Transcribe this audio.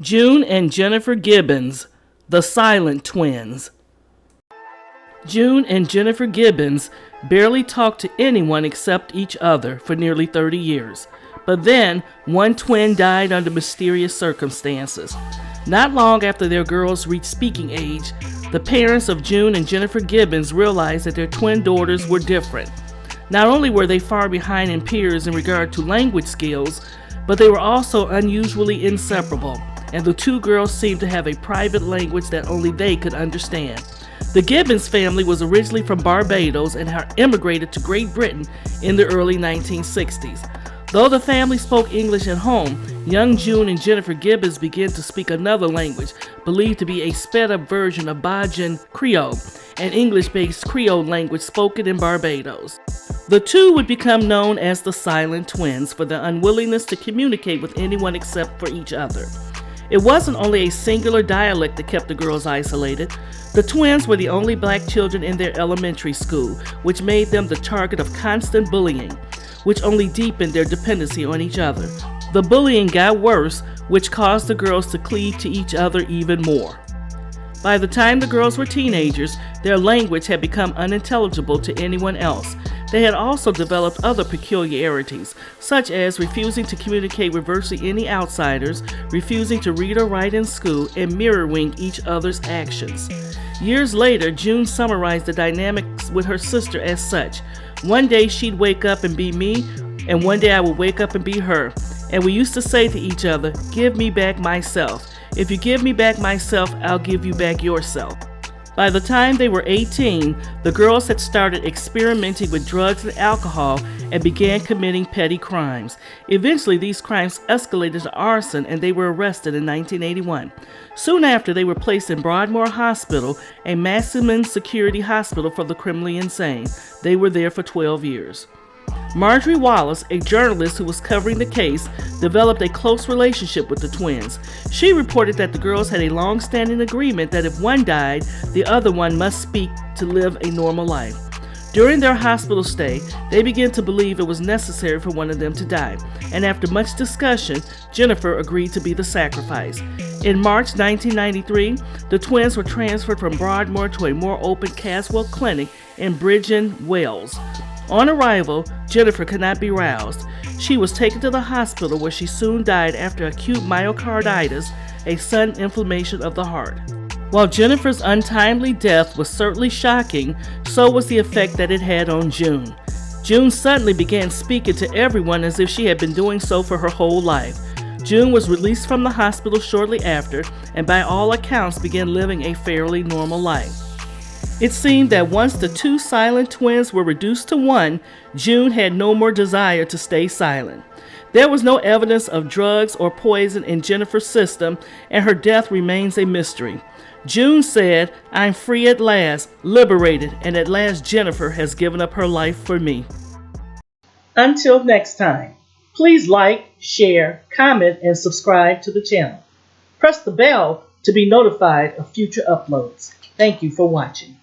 June and Jennifer Gibbons, the silent twins. June and Jennifer Gibbons barely talked to anyone except each other for nearly 30 years. But then, one twin died under mysterious circumstances. Not long after their girls reached speaking age, the parents of June and Jennifer Gibbons realized that their twin daughters were different. Not only were they far behind in peers in regard to language skills, but they were also unusually inseparable, and the two girls seemed to have a private language that only they could understand. The Gibbons family was originally from Barbados and had immigrated to Great Britain in the early 1960s. Though the family spoke English at home, young June and Jennifer Gibbons began to speak another language, believed to be a sped-up version of Bajan Creole, an English-based Creole language spoken in Barbados. The two would become known as the Silent Twins for their unwillingness to communicate with anyone except for each other. It wasn't only a singular dialect that kept the girls isolated. The twins were the only black children in their elementary school, which made them the target of constant bullying, which only deepened their dependency on each other. The bullying got worse, which caused the girls to cleave to each other even more. By the time the girls were teenagers, their language had become unintelligible to anyone else. They had also developed other peculiarities, such as refusing to communicate with virtually any outsiders, refusing to read or write in school, and mirroring each other's actions. Years later, June summarized the dynamics with her sister as such. One day she'd wake up and be me, and one day I would wake up and be her. And we used to say to each other, "Give me back myself. If you give me back myself, I'll give you back yourself." By the time they were 18, the girls had started experimenting with drugs and alcohol and began committing petty crimes. Eventually, these crimes escalated to arson and they were arrested in 1981. Soon after, they were placed in Broadmoor Hospital, a maximum security hospital for the criminally insane. They were there for 12 years. Marjorie Wallace, a journalist who was covering the case, developed a close relationship with the twins. She reported that the girls had a long-standing agreement that if one died, the other one must speak to live a normal life. During their hospital stay, they began to believe it was necessary for one of them to die, and after much discussion, Jennifer agreed to be the sacrifice. In March 1993, the twins were transferred from Broadmoor to a more open Caswell clinic in Bridgend, Wales. On arrival, Jennifer could not be roused. She was taken to the hospital where she soon died after acute myocarditis, a sudden inflammation of the heart. While Jennifer's untimely death was certainly shocking, so was the effect that it had on June. June suddenly began speaking to everyone as if she had been doing so for her whole life. June was released from the hospital shortly after, and by all accounts began living a fairly normal life. It seemed that once the two silent twins were reduced to one, June had no more desire to stay silent. There was no evidence of drugs or poison in Jennifer's system, and her death remains a mystery. June said, "I'm free at last, liberated, and at last Jennifer has given up her life for me." Until next time, please like, share, comment, and subscribe to the channel. Press the bell to be notified of future uploads. Thank you for watching.